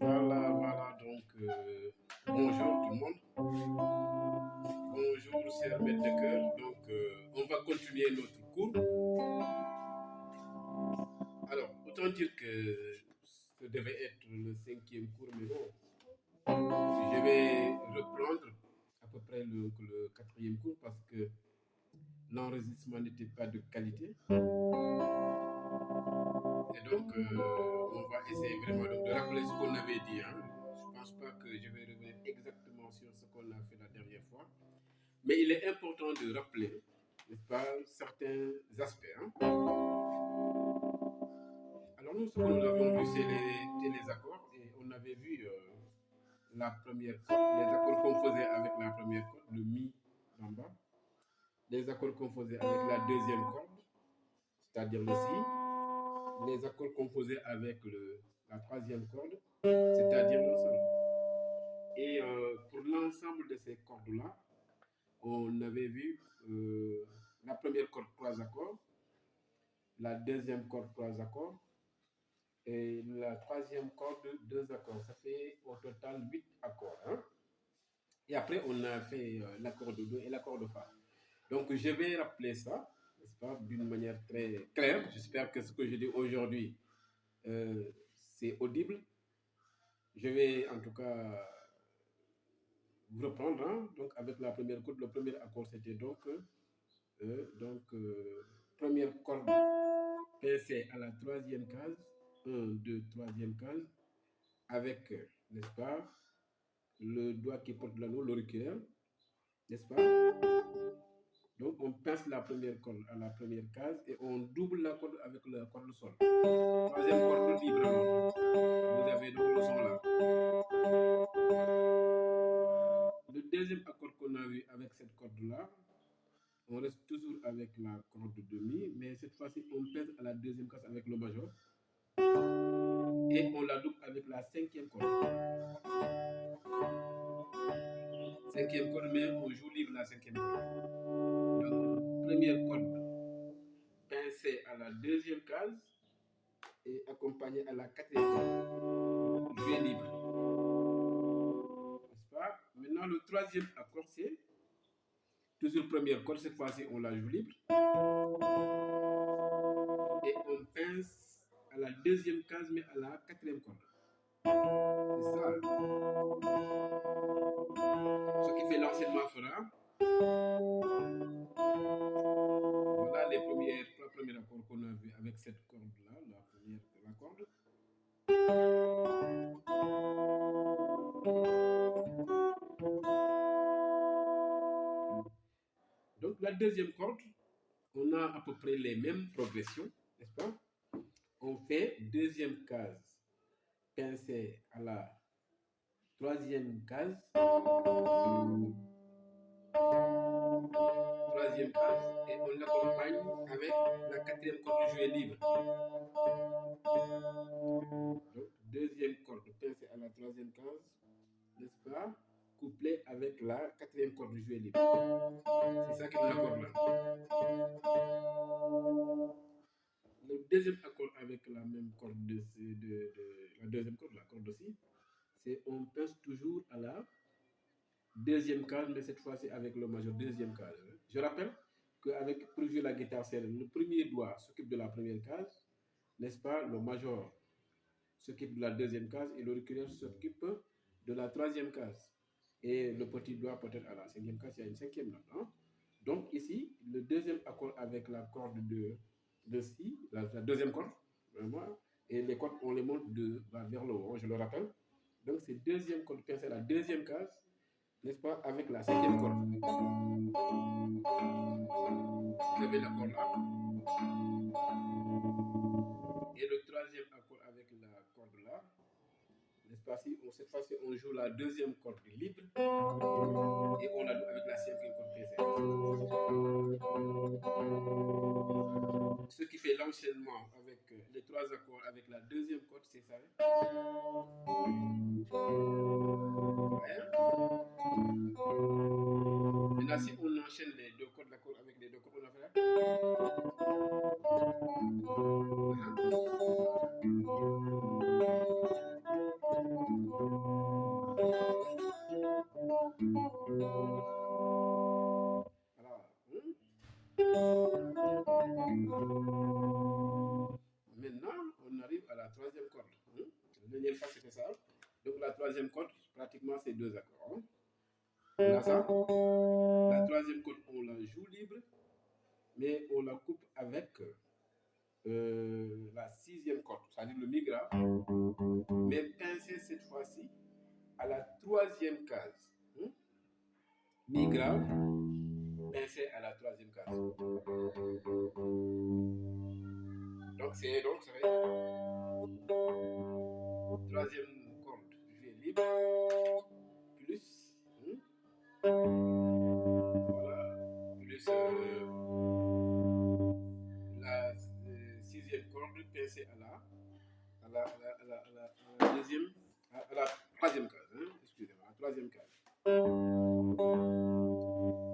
Voilà, donc bonjour tout le monde. Bonjour, chers maîtres de cœur. Donc, on va continuer notre cours. Alors, autant dire que ce devait être le 5e cours, mais bon, je vais reprendre à peu près le 4e cours parce que l'enregistrement n'était pas de qualité. Et donc, on va essayer vraiment de rappeler ce qu'on avait dit. Hein. Je ne pense pas que je vais revenir exactement sur ce qu'on a fait la dernière fois. Mais il est important de rappeler, n'est-ce pas, certains aspects. Hein. Alors, nous, ce que nous avons vu, c'est les accords. Et on avait vu la première corde, les accords qu'on faisait avec la première corde, le mi en bas. Les accords qu'on faisait avec la deuxième corde, c'est-à-dire le si. Les accords qu'on faisait avec la troisième corde, c'est-à-dire le sol. Et pour l'ensemble de ces cordes-là, on avait vu la première corde 3 accords, la deuxième corde 3 accords et la troisième corde 2 accords. Ça fait au total 8 accords. Hein? Et après, on a fait l'accord de Do et l'accord de Fa. Donc, je vais rappeler ça, n'est-ce pas, d'une manière très claire. J'espère que ce que je dis aujourd'hui, c'est audible. Je vais en tout cas vous reprendre. Hein? Donc, avec la première corde, le premier accord, c'était donc première corde pincée à la troisième case, 1, 2, troisième case, avec, n'est-ce pas, le doigt qui porte l'anneau, l'auriculaire, n'est-ce pas? Donc, on pince la première corde à la première case et on double la corde avec la corde sol. Troisième corde libre, alors. Vous avez donc le son là. Le deuxième accord qu'on a vu avec cette corde-là, on reste toujours avec la corde de mi, mais cette fois-ci, on pince à la deuxième case avec le majeur. Et on la double avec la cinquième corde. Cinquième corde, mais on joue libre la cinquième corde. Donc, première corde pincée à la deuxième case et accompagnée à la quatrième corde. Jouer libre. N'est-ce pas? Maintenant, le troisième accord, c'est toujours première corde. Cette fois-ci, on la joue libre. Et on pince à la deuxième case, mais à la quatrième corde. C'est ça. Ce qui fait l'enseignement fera. Voilà les trois premiers accords qu'on a vus avec cette corde-là, la corde. Donc la deuxième corde, on a à peu près les mêmes progressions, n'est-ce pas? On fait deuxième case pincée à la troisième case. Troisième case et on l'accompagne avec la quatrième corde jouée libre. Donc, deuxième corde pincée à la troisième case, n'est-ce pas, couplée avec la quatrième corde jouée libre. C'est ça qui est l'accord là. Le deuxième accord avec la même corde de la deuxième corde, la corde aussi, c'est on pince toujours à la deuxième case, mais cette fois-ci avec le majeur, deuxième case. Je rappelle qu'avec pour jouer la guitare, c'est le premier doigt s'occupe de la première case, n'est-ce pas? Le major s'occupe de la deuxième case et l'auriculaire s'occupe de la troisième case. Et le petit doigt peut-être à la cinquième case, il y a une cinquième note. Hein? Donc ici, le deuxième accord avec la corde de si, la deuxième corde, vraiment, et les cordes, on les monte vers le haut, je le rappelle. Donc c'est deuxième corde pincée à la deuxième case, n'est-ce pas, avec la cinquième corde. Vous avez l'accord là. Et le troisième accord avec la corde là, n'est-ce pas, cette fois-ci on joue la deuxième corde libre et on la joue avec la cinquième corde pincée. Ce qui fait l'enchaînement avec les trois accords avec la deuxième corde, c'est ça. Ouais. Maintenant, si on enchaîne les deux cordes, l'accord avec les deux cordes, on a fait là. dernière fois, c'était ça. Donc, la troisième corde, pratiquement, c'est 2 accords. Hein. On a ça. La troisième corde, on la joue libre, mais on la coupe avec la sixième corde, c'est-à-dire le mi grave, mais pincé cette fois-ci à la troisième case. Mi grave, pincé à la troisième case. Donc, c'est troisième corde jouée libre, plus, voilà, plus la sixième corde pincée à la deuxième, à la troisième case, excusez-moi, la troisième case.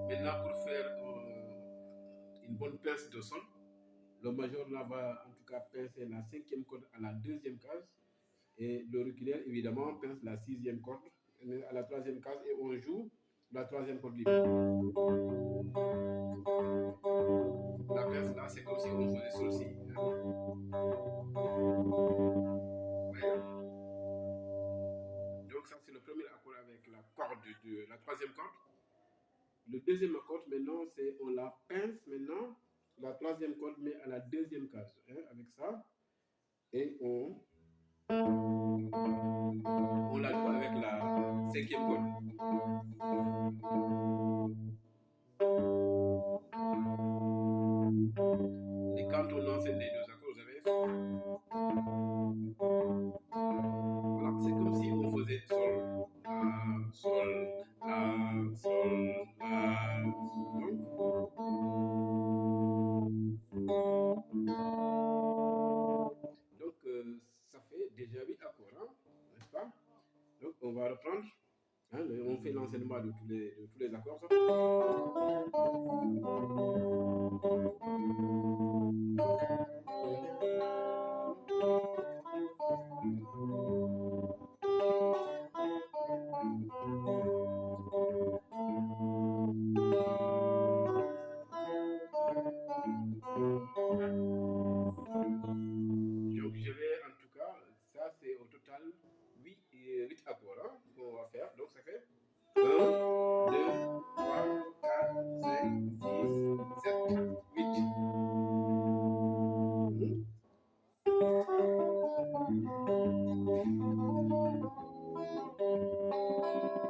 Maintenant, pour faire une bonne pince de sol, le major là va en tout cas pincer la cinquième corde à la deuxième case et l'auriculaire évidemment pince la sixième corde à la troisième case et on joue la troisième corde libre. La pince là, c'est comme si on faisait ceci. Donc ça c'est le premier accord avec la corde de la troisième corde. Le deuxième accord maintenant c'est on la pince maintenant la troisième corde mais à la deuxième case avec ça et on la joue avec la cinquième corde. Et quand on enseigne les deux accords, vous avez voilà, c'est comme si on faisait sol, sol, sol, donc ça fait déjà 8 accords, n'est-ce pas? Donc on va reprendre, on fait l'enseignement de tous les accords. Ça. Donc je vais en tout cas, ça c'est au total 8 accords qu'on va faire. Donc ça fait 1, 2, 3, 4, 5, 6, 7, 8.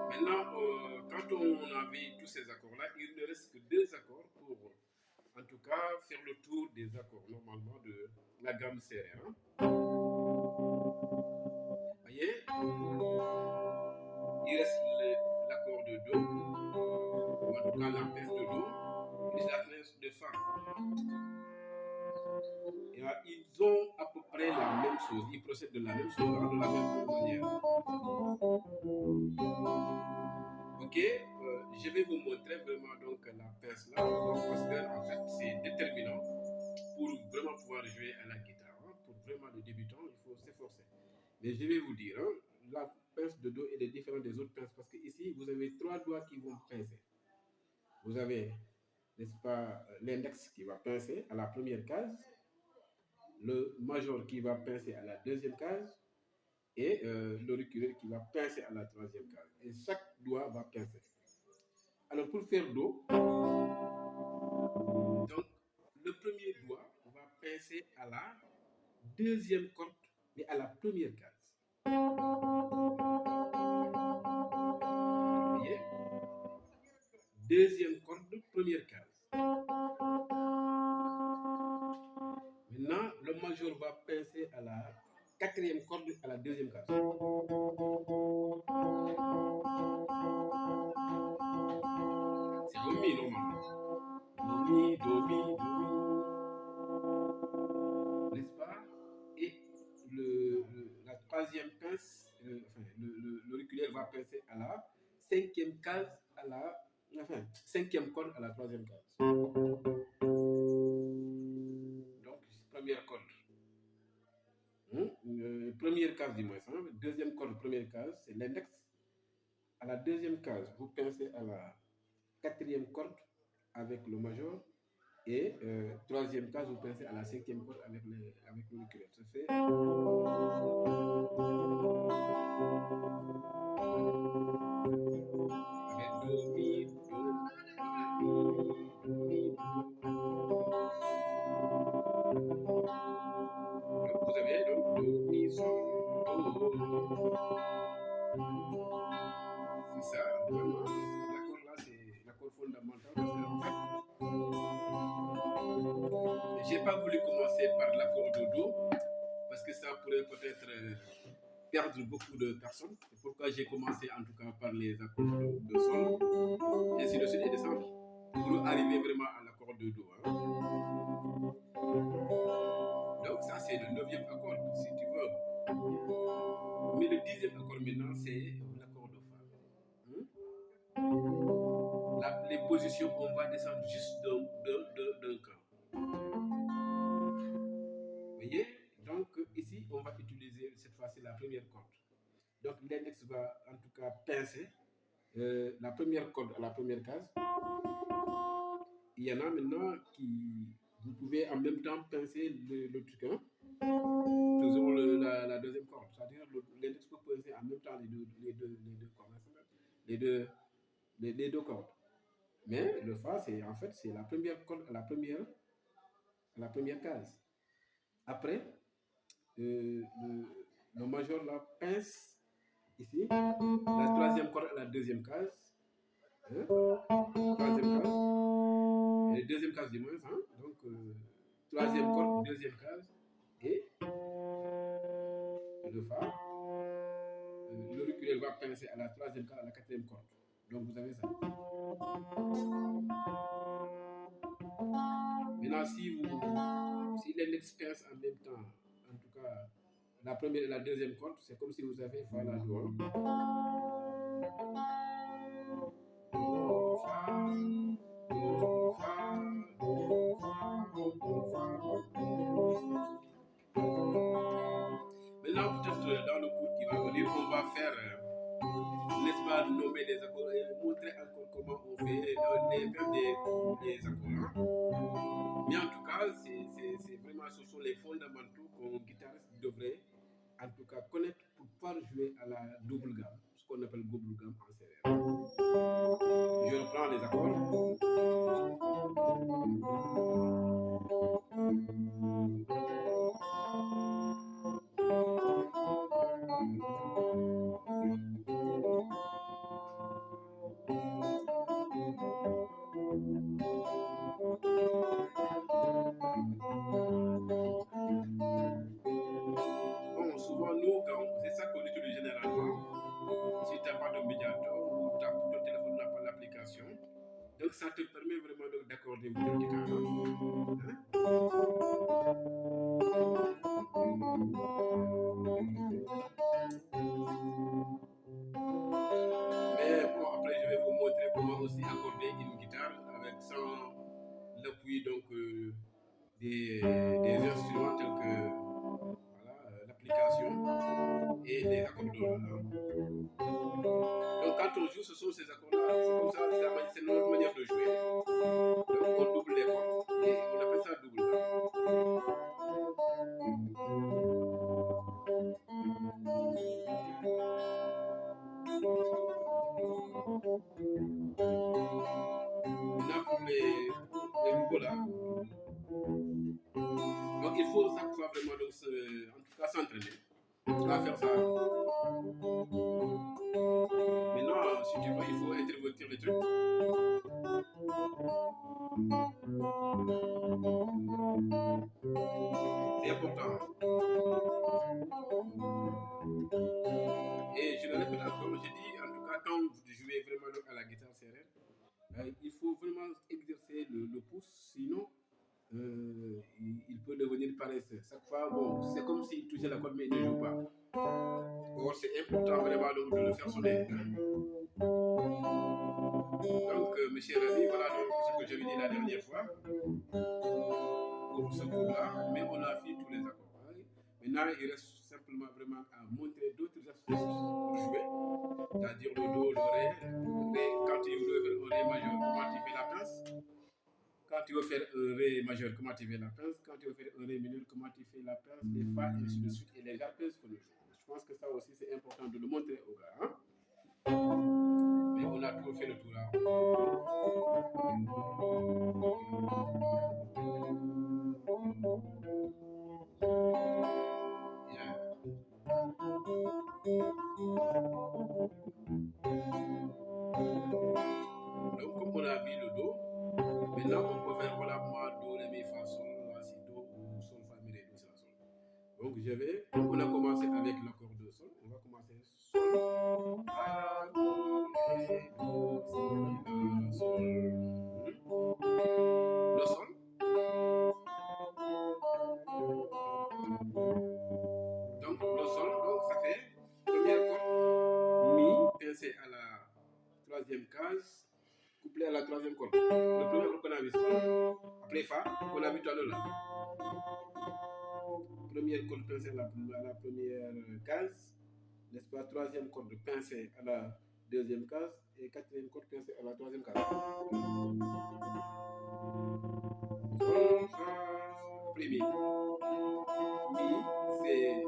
Maintenant, quand on a vu tous ces accords-là, il ne reste que 2 accords pour, en tout cas, faire le tour des accords normalement de la gamme serrée. Voyez, il reste l'accord de Do, ou en tout cas la pince de Do, plus la pince de Fa. Et ils ont à peu près la même chose, ils procèdent de la même chose, de la même manière. Ok, je vais vous montrer vraiment donc la pince là, parce que en fait c'est déterminant pour vraiment pouvoir jouer à la guitare. Pour vraiment le débutant, il faut s'efforcer. Mais je vais vous dire, la pince de Do est différente des autres pinces parce que ici vous avez 3 doigts qui vont pincer. Vous avez, n'est-ce pas, l'index qui va pincer à la première case, le major qui va pincer à la deuxième case et l'auriculaire qui va pincer à la troisième case. Et chaque doigt va pincer. Alors pour faire Do, donc le premier doigt va pincer à la deuxième corde, mais à la première case. Vous voyez? Deuxième corde, première case. Maintenant, le major va pincer à la quatrième corde à la deuxième case. C'est Do mi normalement. Do mi, do mi, do mi. N'est-ce pas? Et la troisième pince, l'auriculaire va pincer à la cinquième case à la cinquième corde à la troisième case. Donc, première corde. Première case du moins. Deuxième corde, première case, c'est l'index. À la deuxième case, vous pincez à la quatrième corde avec le major. Et troisième case, vous pincez à la cinquième corde avec l'auriculaire. Ça fait. C'est ça, vraiment. L'accord là, c'est l'accord fondamental. Parce que, en fait, j'ai pas voulu commencer par l'accord de Do parce que ça pourrait peut-être perdre beaucoup de personnes. C'est pourquoi j'ai commencé en tout cas par les accords de Sol, et ainsi de suite et descendre, pour arriver vraiment à l'accord de Do. Hein. Donc ça c'est le 9e accord, si tu veux. Mais le 10e accord maintenant, c'est l'accord de Fa. Les positions, on va descendre juste d'un cran. Vous voyez? Donc ici, on va utiliser cette fois-ci la première corde. Donc l'index va en tout cas pincer la première corde à la première case. Il y en a maintenant qui, vous pouvez en même temps pincer le truc, hein? Toujours la deuxième corde. C'est-à-dire l'index peut pincer en même temps les deux cordes. Mais le Fa, c'est en fait c'est la première corde à la première case. Après, le majeur là pince ici la troisième corde à la deuxième case. Hein? Troisième case. Et deuxième case du moins. Hein? Donc, troisième corde, deuxième case. Et le Fa. L'auriculaire va pincer à la troisième corde, à la quatrième corde. Donc, vous avez ça. Maintenant, si l'index pince en même temps, en tout cas, la première et la deuxième corde, c'est comme si vous avez Fa là devant. Maintenant, peut-être dans le cours qui va venir, on va faire, n'est-ce pas, nommer les accords et montrer encore comment on fait des accords. Hein? Mais en tout cas, c'est vraiment, ce sont les fondamentaux qu'un guitariste devrait en tout cas connaître pour pouvoir jouer à la double gamme, ce qu'on appelle double gamme en série. Je reprends les accords. Bon, souvent nous, c'est ça qu'on utilise généralement. Si tu n'as pas de médiator ou ton téléphone n'a pas l'application, donc ça te permet vraiment d'accorder votre guitare. Hein? Mais bon, après je vais vous montrer comment aussi accorder une guitare avec sans l'appui donc des instruments tels que l'application et les accordeurs. Hein. Donc quand on joue, ce sont ces accords-là. C'est comme ça, c'est notre manière de jouer. Donc on double les cordes et on appelle ça double. Maintenant pour les niveaux là. Donc il faut chaque fois vraiment donc, en tout cas s'entraîner à faire ça. Maintenant, si tu veux, il faut intervertir les trucs. C'est important. Et je le répète encore, je dis en tout cas quand vous jouez vraiment à la guitare serrée, il faut vraiment exercer le pouce, sinon il peut devenir paresseux. Chaque fois, bon, c'est comme s'il touchait la corde mais il ne joue pas. Or, c'est important vraiment de le faire sonner. Donc, mes chers amis, voilà donc ce que j'avais dit la dernière fois pour ce cours-là, mais on a fait tous les accords. Hein. Maintenant, il reste simplement vraiment à montrer d'autres astuces pour jouer, c'est-à-dire le Do, le Ré. Quand tu veux faire un Ré majeur, comment tu fais la pince? Quand tu veux faire un Ré majeur, comment tu fais la pince? Quand tu veux faire un Ré mineur, comment tu fais la pince? Les Fa, et ainsi de suite, et les arpèges que nous jouons. Je pense que ça aussi, c'est important de le montrer aux gars. Hein? Mais on a tout fait le tour là. Yeah. Donc, comme on a vu le do, maintenant on peut faire voilà moi, do, ré, mi, fa, sol, la, si, do, ou sol, fa, mi, ré, do, si, la, sol. Donc je vais, comme on a commencé avec l'accord de sol, on va commencer sol, fa, do, ré, do, si, la, sol. Le sol. Donc le sol, donc ça fait première corde, mi, pincé à la troisième case, couplé à la troisième corde. Le premier corde qu'on a vu, sol. Après fa, qu'on a vu tout à l'heure là. Première corde pincée à la première case, n'est-ce pas? Troisième corde pincée à la deuxième case et quatrième corde pincée à la troisième case. Sol, fa, après mi. Mi, c'est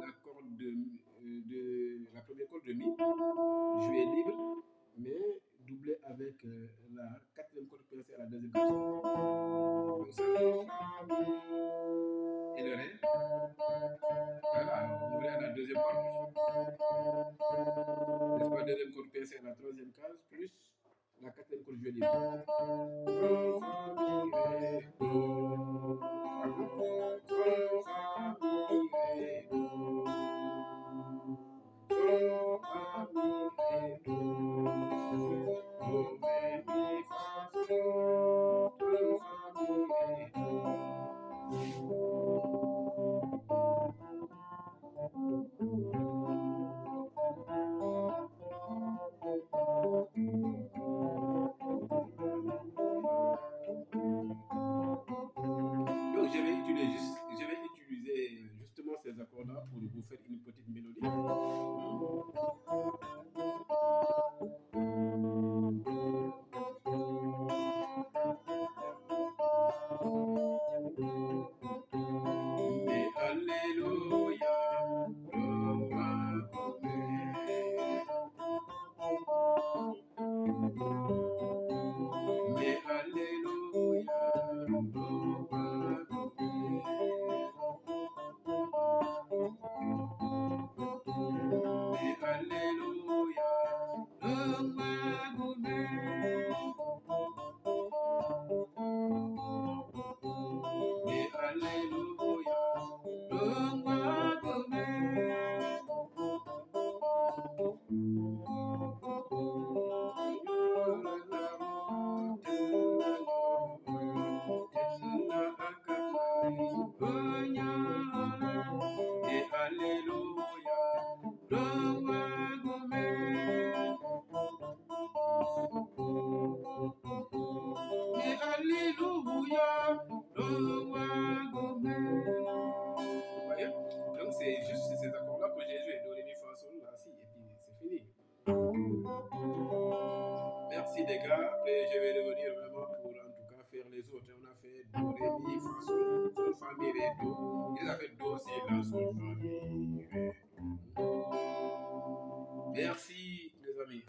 la corde de la première corde de mi, jouée libre, mais doublée avec la quatrième corde pincée à la deuxième case. Donc ça, fa, mi, et le ré. Voilà, on va à la deuxième corde. N'est-ce pas? Deuxième corde pincée à la troisième case, plus la quatrième corde jouée libre. Sol, fa, mi, ré, do. Sol, fa, mi, ré, do. Sol, fa, mi, ré, do. Do, ré, mi, fa, sol. Sol, fa, mi, ré, do. Donc je vais utiliser justement ces accords-là pour vous faire une petite mélodie. Mais alléluia, roi gourmet. Mais alléluia, roi gourmet. Mais alléluia, roi gourmet. Mais alléluia, roi gourmet. Et alléluia, roi gourmet. Et alléluia, roi gourmet. Vous voyez? Donc c'est juste ces accords-là que j'ai joué, do, ré, mi, fa, sol, la, si, et puis c'est fini. Merci les gars. Après, je vais revenir vraiment pour en tout cas faire les autres. On a fait do, ré, mi, fa, sol, sol, fa, mi, ré, do. Il a fait do, si, la, sol, fa, mi, ré. Merci les amis.